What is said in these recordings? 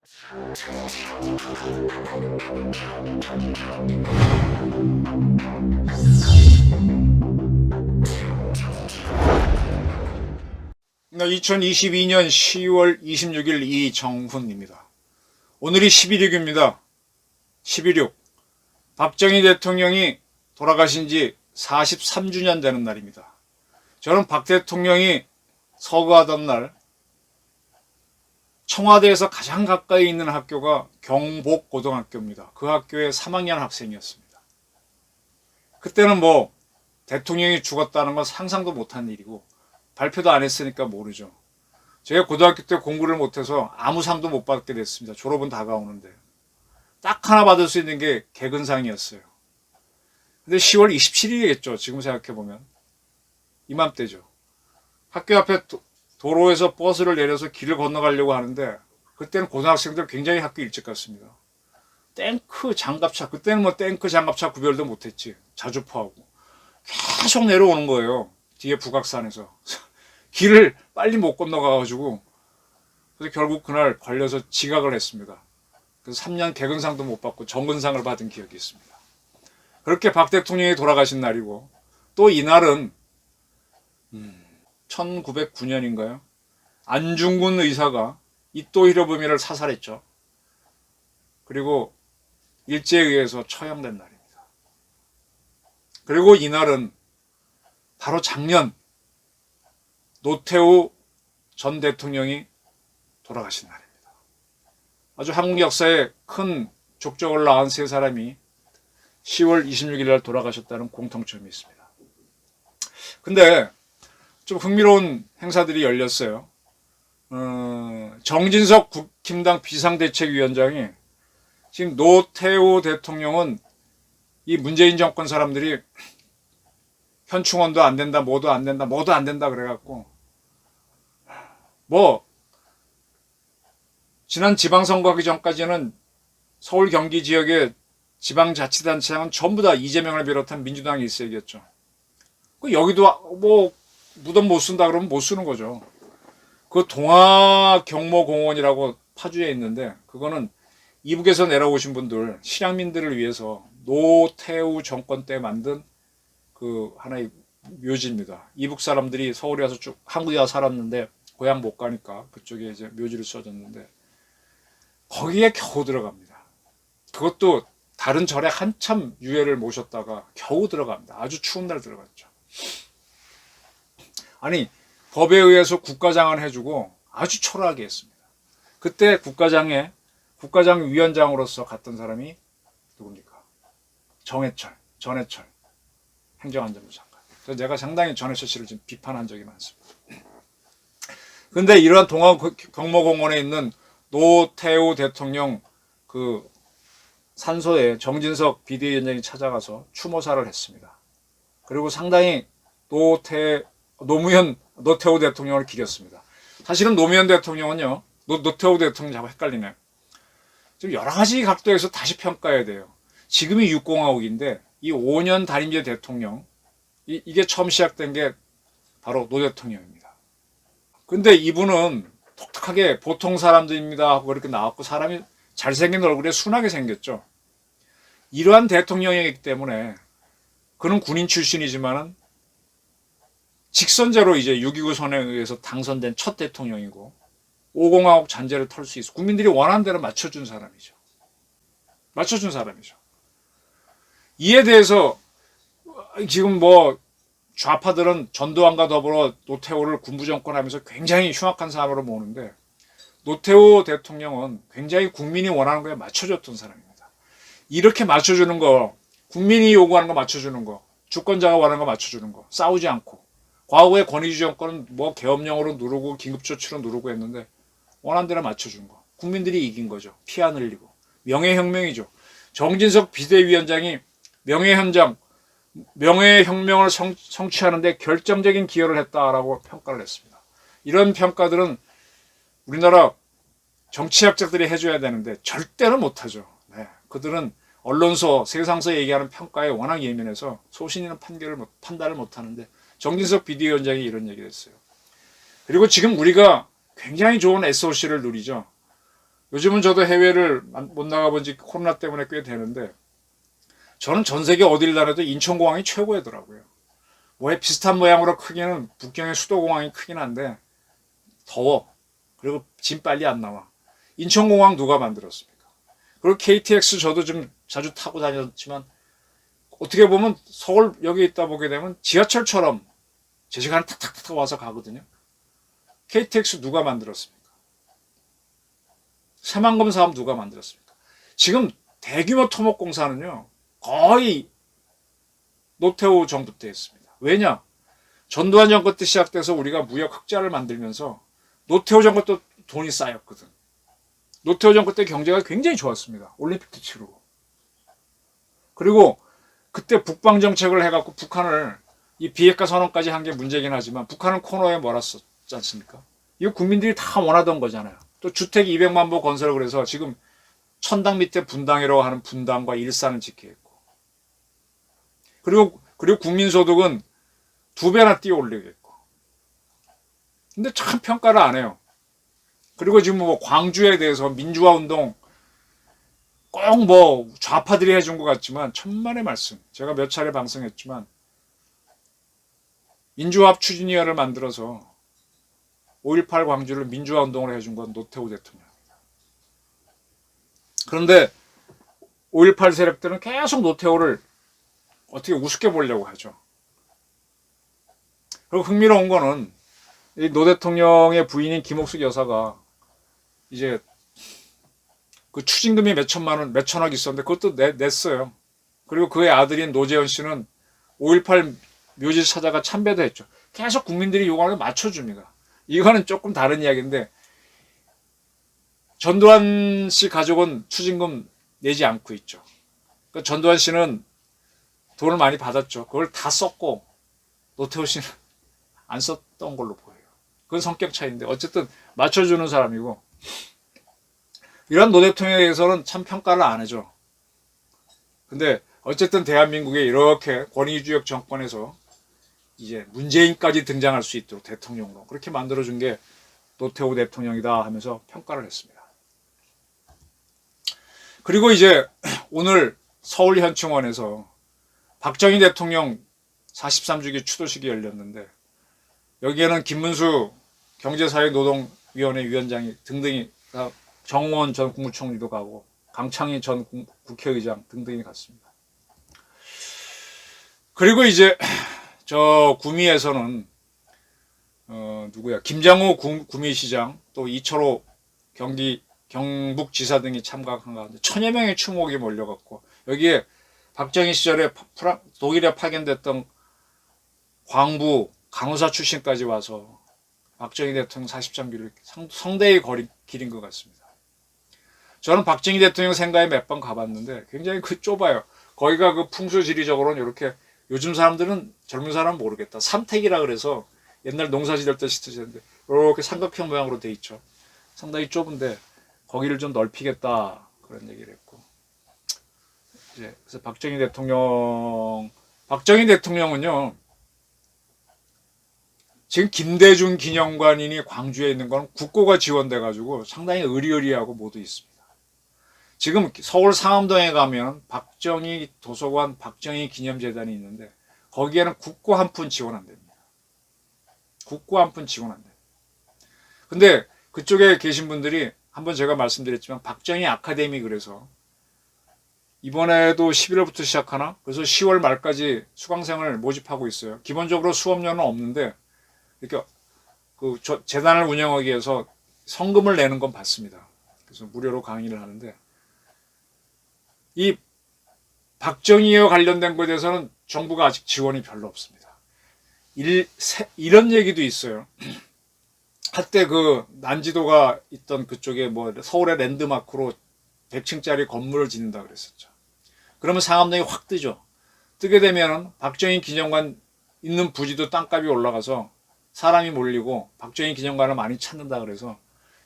2022년 10월 26일 이정훈입니다. 오늘이 11.6입니다. 11.6. 박정희 대통령이 돌아가신 지 43주년 되는 날입니다. 저는 박 대통령이 서거하던 날 청와대에서 가장 가까이 있는 학교가 경복고등학교입니다. 그 학교의 3학년 학생이었습니다. 그때는 대통령이 죽었다는 건 상상도 못한 일이고 발표도 안 했으니까 모르죠. 제가 고등학교 때 공부를 못해서 아무 상도 못 받게 됐습니다. 졸업은 다가오는데. 딱 하나 받을 수 있는 게 개근상이었어요. 근데 10월 27일이겠죠. 지금 생각해보면. 이맘때죠. 학교 앞에 도로에서 버스를 내려서 길을 건너가려고 하는데 그때는 고등학생들 굉장히 학교 일찍 갔습니다. 탱크, 장갑차, 그때는 탱크, 장갑차 구별도 못했지. 자주포하고. 계속 내려오는 거예요. 뒤에 북악산에서. 길을 빨리 못 건너가가지고 그래서 결국 그날 걸려서 지각을 했습니다. 그래서 3년 개근상도 못 받고 정근상을 받은 기억이 있습니다. 그렇게 박 대통령이 돌아가신 날이고 또 이날은 1909년인가요? 안중근 의사가 이토 히로부미를 사살했죠. 그리고 일제에 의해서 처형된 날입니다. 그리고 이날은 바로 작년 노태우 전 대통령이 돌아가신 날입니다. 아주 한국 역사에 큰 족적을 낳은 세 사람이 10월 26일 날 돌아가셨다는 공통점이 있습니다. 근데 좀 흥미로운 행사들이 열렸어요. 정진석 국힘당 비상대책위원장이 지금 노태우 대통령은 이 문재인 정권 사람들이 현충원도 안 된다, 뭐도 안 된다, 뭐도 안 된다 그래갖고 지난 지방선거 하기 전까지는 서울 경기 지역의 지방자치단체장은 전부 다 이재명을 비롯한 민주당이 있어야겠죠. 여기도 무덤 못 쓴다 그러면 못 쓰는 거죠. 그 동화경모공원이라고 파주에 있는데 그거는 이북에서 내려오신 분들, 실향민들을 위해서 노태우 정권 때 만든 그 하나의 묘지입니다. 이북 사람들이 서울에 와서 쭉 한국에 와서 살았는데 고향 못 가니까 그쪽에 이제 묘지를 써줬는데 거기에 겨우 들어갑니다. 그것도 다른 절에 한참 유해를 모셨다가 겨우 들어갑니다. 아주 추운 날 들어갔죠. 아니 법에 의해서 국가장을 해주고 아주 초라하게 했습니다. 그때 국가장 위원장으로서 갔던 사람이 누굽니까? 전해철 행정안전부 장관. 그래서 내가 상당히 전해철 씨를 지금 비판한 적이 많습니다. 근데 이러한 동화경모공원에 있는 노태우 대통령 그 산소에 정진석 비대위원장이 찾아가서 추모사를 했습니다. 그리고 상당히 노태우 대통령을 기렸습니다. 사실은 노무현 대통령은요, 노태우 대통령 자꾸 헷갈리네. 지금 여러 가지 각도에서 다시 평가해야 돼요. 지금이 6공화국인데 이 5년 단임제 대통령 이게 처음 시작된 게 바로 노 대통령입니다. 근데 이분은 독특하게 보통 사람들입니다 하고 이렇게 나왔고 사람이 잘생긴 얼굴에 순하게 생겼죠. 이러한 대통령이기 때문에 그는 군인 출신이지만은 직선제로 이제 6.29 선언에 의해서 당선된 첫 대통령이고 5공화국 잔재를 털 수 있어. 국민들이 원하는 대로 맞춰준 사람이죠. 이에 대해서 지금 좌파들은 전두환과 더불어 노태우를 군부정권 하면서 굉장히 흉악한 사람으로 모으는데 노태우 대통령은 굉장히 국민이 원하는 거에 맞춰줬던 사람입니다. 이렇게 맞춰주는 거, 국민이 요구하는 거 맞춰주는 거, 주권자가 원하는 거 맞춰주는 거, 싸우지 않고 과거의 권위주의 정권은 계엄령으로 누르고 긴급조치로 누르고 했는데 원하는 대로 맞춰준 거. 국민들이 이긴 거죠. 피 안 흘리고. 명예혁명이죠. 정진석 비대위원장이 명예혁명을 성취하는데 결정적인 기여를 했다라고 평가를 했습니다. 이런 평가들은 우리나라 정치학자들이 해줘야 되는데 절대로 못하죠. 네. 그들은 언론서, 세상서 얘기하는 평가에 워낙 예민해서 소신있는 판단을 못하는데 정진석 비대위원장이 이런 얘기를 했어요. 그리고 지금 우리가 굉장히 좋은 SOC를 누리죠. 요즘은 저도 해외를 못 나가본 지 코로나 때문에 꽤 되는데 저는 전 세계 어딜 다녀도 인천공항이 최고이더라고요. 뭐 비슷한 모양으로 크기는 북경의 수도공항이 크긴 한데 더워. 그리고 짐 빨리 안 나와. 인천공항 누가 만들었습니까? 그리고 KTX 저도 좀 자주 타고 다녔지만 어떻게 보면 서울 여기 있다 보게 되면 지하철처럼 제 시간에 탁탁탁 와서 가거든요. KTX 누가 만들었습니까? 새만금 사업 누가 만들었습니까? 지금 대규모 토목공사는요 거의 노태우 정부 때 했습니다. 왜냐? 전두환 정권 때 시작돼서 우리가 무역 흑자를 만들면서 노태우 정권 때 돈이 쌓였거든. 노태우 정권 때 경제가 굉장히 좋았습니다. 올림픽도 치르고. 그리고 그때 북방 정책을 해갖고 북한을 이 비핵화 선언까지 한 게 문제긴 하지만 북한은 코너에 몰았었지 않습니까? 이거 국민들이 다 원하던 거잖아요. 또 주택 200만 보 건설을 그래서 지금 천당 밑에 분당이라고 하는 분당과 일산을 짓게 했고. 그리고 국민소득은 2배나 띄어 올리겠고. 근데 참 평가를 안 해요. 그리고 지금 뭐 광주에 대해서 민주화 운동 꼭 뭐 좌파들이 해준 것 같지만 천만의 말씀. 제가 몇 차례 방송했지만 민주화합 추진위원회를 만들어서 5.18 광주를 민주화 운동을 해준 건 노태우 대통령입니다. 그런데 5.18 세력들은 계속 노태우를 어떻게 우습게 보려고 하죠. 그리고 흥미로운 거는 이 노 대통령의 부인인 김옥숙 여사가 이제 그 추징금이 몇 천억 있었는데 그것도 냈어요. 그리고 그의 아들인 노재현 씨는 5.18 묘지 찾아가 참배도 했죠. 계속 국민들이 요구하는 걸 맞춰줍니다. 이거는 조금 다른 이야기인데 전두환 씨 가족은 추징금 내지 않고 있죠. 그러니까 전두환 씨는 돈을 많이 받았죠. 그걸 다 썼고 노태우 씨는 안 썼던 걸로 보여요. 그건 성격 차이인데 어쨌든 맞춰주는 사람이고 이런 노 대통령에 대해서는 참 평가를 안 해줘. 근데 어쨌든 대한민국에 이렇게 권위주역 정권에서 이제 문재인까지 등장할 수 있도록 대통령으로 그렇게 만들어준 게 노태우 대통령이다 하면서 평가를 했습니다. 그리고 이제 오늘 서울현충원에서 박정희 대통령 43주기 추도식이 열렸는데 여기에는 김문수 경제사회노동위원회 위원장이 등등이 정원 전 국무총리도 가고 강창희 전 국회의장 등등이 갔습니다. 그리고 이제 저 구미에서는 김장호 구미시장 또 이철호 경북지사 등이 참가한 가운데 1000여 명의 추목이 몰려갔고 여기에 박정희 시절에 독일에 파견됐던 광부 간호사 출신까지 와서 박정희 대통령 43기를 성대히 기린 것 같습니다. 저는 박정희 대통령 생가에 몇 번 가봤는데 굉장히 좁아요. 거기가 그 풍수지리적으로는 이렇게 요즘 사람들은 젊은 사람은 모르겠다. 삼택이라 그래서 옛날 농사 지을 때 시트지는데 이렇게 삼각형 모양으로 돼 있죠. 상당히 좁은데 거기를 좀 넓히겠다 그런 얘기를 했고 이제 그래서 박정희 대통령은요 지금 김대중 기념관이 광주에 있는 건 국고가 지원돼 가지고 상당히 의리의리하고 모두 있습니다. 지금 서울 상암동에 가면 박정희 도서관 박정희 기념재단이 있는데 거기에는 국고 한 푼 지원 안 됩니다. 국고 한 푼 지원 안 돼요. 근데 그쪽에 계신 분들이 한번 제가 말씀드렸지만 박정희 아카데미 그래서 이번에도 11월부터 시작하나? 그래서 10월 말까지 수강생을 모집하고 있어요. 기본적으로 수업료는 없는데 그러니까 그 재단을 운영하기 위해서 성금을 내는 건 받습니다. 그래서 무료로 강의를 하는데 이 박정희와 관련된 것에 대해서는 정부가 아직 지원이 별로 없습니다. 이런 얘기도 있어요. 한때 그 난지도가 있던 그쪽에 뭐 서울의 랜드마크로 100층짜리 건물을 짓는다 그랬었죠. 그러면 상암동이 확 뜨죠. 뜨게 되면 박정희 기념관 있는 부지도 땅값이 올라가서 사람이 몰리고 박정희 기념관을 많이 찾는다 그래서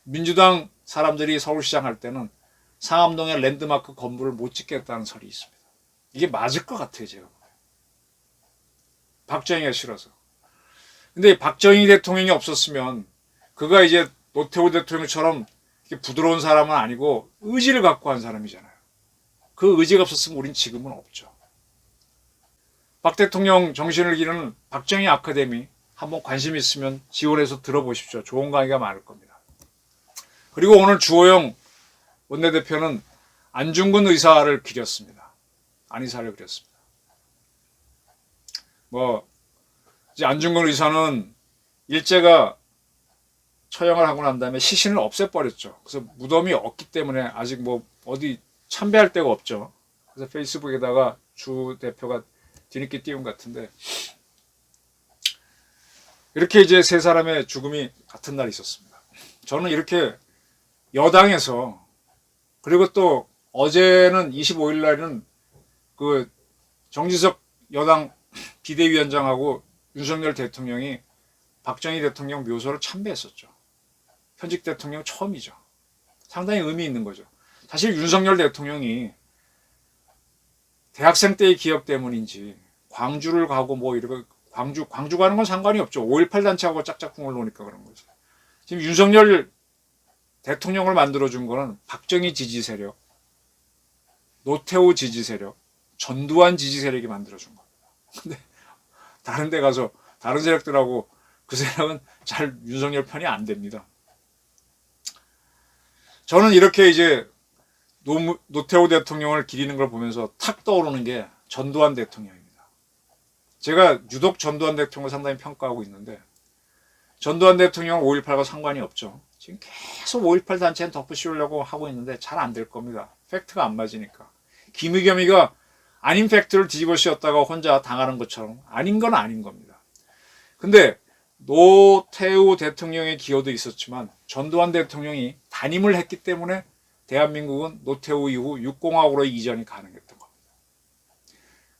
민주당 사람들이 서울시장 할 때는 상암동에 랜드마크 건물을 못 짓겠다는 설이 있습니다. 이게 맞을 것 같아요, 제가. 박정희가 싫어서. 근데 박정희 대통령이 없었으면 그가 이제 노태우 대통령처럼 부드러운 사람은 아니고 의지를 갖고 한 사람이잖아요. 그 의지가 없었으면 우린 지금은 없죠. 박 대통령 정신을 기르는 박정희 아카데미 한번 관심 있으면 지원해서 들어보십시오. 좋은 강의가 많을 겁니다. 그리고 오늘 주호영 원내대표는 안중근 의사를 기렸습니다. 안의사를 기렸습니다. 이제 안중근 의사는 일제가 처형을 하고 난 다음에 시신을 없애버렸죠. 그래서 무덤이 없기 때문에 아직 어디 참배할 데가 없죠. 그래서 페이스북에다가 주 대표가 뒤늦게 띄운 것 같은데, 이렇게 이제 세 사람의 죽음이 같은 날 있었습니다. 저는 이렇게 여당에서, 그리고 또 어제는 25일 날은 그 정진석 여당 비대위원장하고 윤석열 대통령이 박정희 대통령 묘소를 참배했었죠. 현직 대통령 처음이죠. 상당히 의미 있는 거죠. 사실 윤석열 대통령이 대학생 때의 기억 때문인지 광주를 가고 이러고 광주 가는 건 상관이 없죠. 5.18 단체하고 짝짝꿍을 놓으니까 그런 거죠. 지금 윤석열 대통령을 만들어준 거는 박정희 지지 세력, 노태우 지지 세력, 전두환 지지 세력이 만들어준 겁니다. 근데 다른 데 가서 다른 세력들하고 그 세력은 잘 윤석열 편이 안 됩니다. 저는 이렇게 이제 노태우 대통령을 기리는 걸 보면서 탁 떠오르는 게 전두환 대통령입니다. 제가 유독 전두환 대통령을 상당히 평가하고 있는데, 전두환 대통령은 5.18과 상관이 없죠. 지금 계속 5.18 단체는 덮어 씌우려고 하고 있는데 잘 안 될 겁니다. 팩트가 안 맞으니까. 김의겸이가 아닌 팩트를 뒤집어 씌웠다가 혼자 당하는 것처럼 아닌 건 아닌 겁니다. 근데 노태우 대통령의 기여도 있었지만 전두환 대통령이 단임을 했기 때문에 대한민국은 노태우 이후 6공화국으로 이전이 가능했던 겁니다.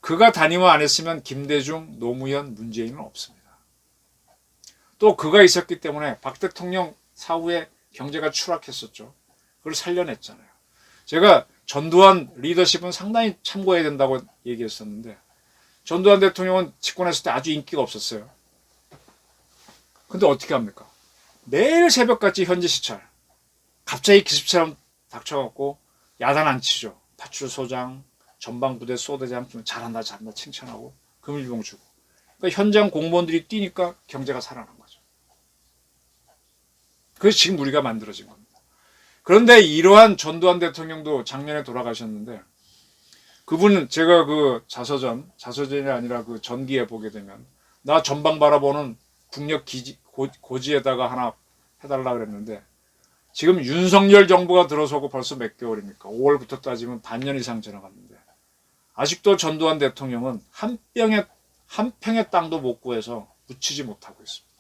그가 단임을 안 했으면 김대중, 노무현, 문재인은 없습니다. 또 그가 있었기 때문에 박 대통령 사후에 경제가 추락했었죠. 그걸 살려냈잖아요. 제가 전두환 리더십은 상당히 참고해야 된다고 얘기했었는데, 전두환 대통령은 집권했을 때 아주 인기가 없었어요. 근데 어떻게 합니까? 매일 새벽같이 현지 시찰. 갑자기 기습처럼 닥쳐갖고 야단 안 치죠. 파출소장, 전방부대 소대장 잘한다 칭찬하고 금일봉 주고. 그러니까 현장 공무원들이 뛰니까 경제가 살아난 거죠. 그래서 지금 우리가 만들어진 겁니다. 그런데 이러한 전두환 대통령도 작년에 돌아가셨는데, 그분은 제가 그 자서전이 아니라 그 전기에 보게 되면 나 전방 바라보는 국력 고지에다가 하나 해달라 그랬는데, 지금 윤석열 정부가 들어서고 벌써 몇 개월입니까? 5월부터 따지면 반년 이상 지나갔는데 아직도 전두환 대통령은 한 평의 땅도 못 구해서 묻히지 못하고 있습니다.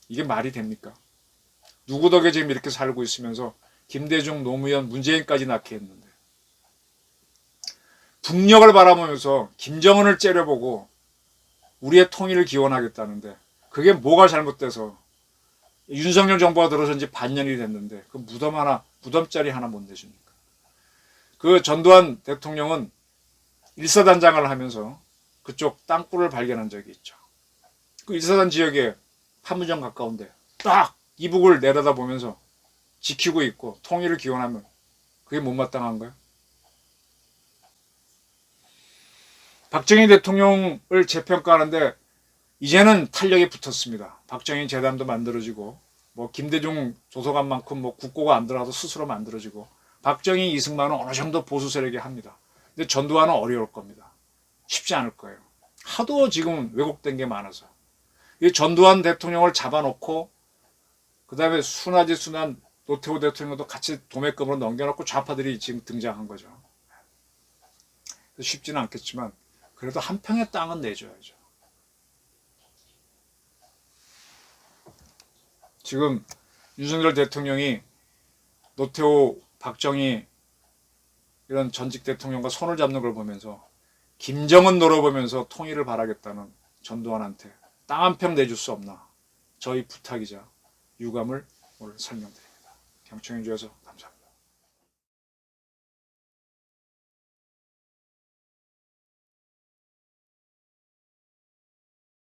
이게 말이 됩니까? 누구 덕에 지금 이렇게 살고 있으면서 김대중, 노무현, 문재인까지 낳게 했는데, 북녘을 바라보면서 김정은을 째려보고 우리의 통일을 기원하겠다는데, 그게 뭐가 잘못돼서 윤석열 정부가 들어선 지 반년이 됐는데 그 무덤자리 하나 못 내줍니까? 그 전두환 대통령은 일사단장을 하면서 그쪽 땅굴을 발견한 적이 있죠. 그 일사단 지역에 판문점 가까운데 딱 이북을 내려다보면서 지키고 있고 통일을 기원하면 그게 못마땅한가요? 박정희 대통령을 재평가하는데 이제는 탄력이 붙었습니다. 박정희 재단도 만들어지고 김대중 도서관만큼 국고가 안 들어가도 스스로 만들어지고, 박정희, 이승만은 어느 정도 보수 세력이 합니다. 근데 전두환은 어려울 겁니다. 쉽지 않을 거예요. 하도 지금 왜곡된 게 많아서. 이 전두환 대통령을 잡아놓고 그 다음에 순하지 순한 노태우 대통령도 같이 도매금으로 넘겨놓고 좌파들이 지금 등장한 거죠. 쉽지는 않겠지만 그래도 한 평의 땅은 내줘야죠. 지금 윤석열 대통령이 노태우, 박정희 이런 전직 대통령과 손을 잡는 걸 보면서 김정은 노려보면서 통일을 바라겠다는 전두환한테 땅 한 평 내줄 수 없나, 저희 부탁이자 유감을 오늘 설명드립니다. 경청해 주셔서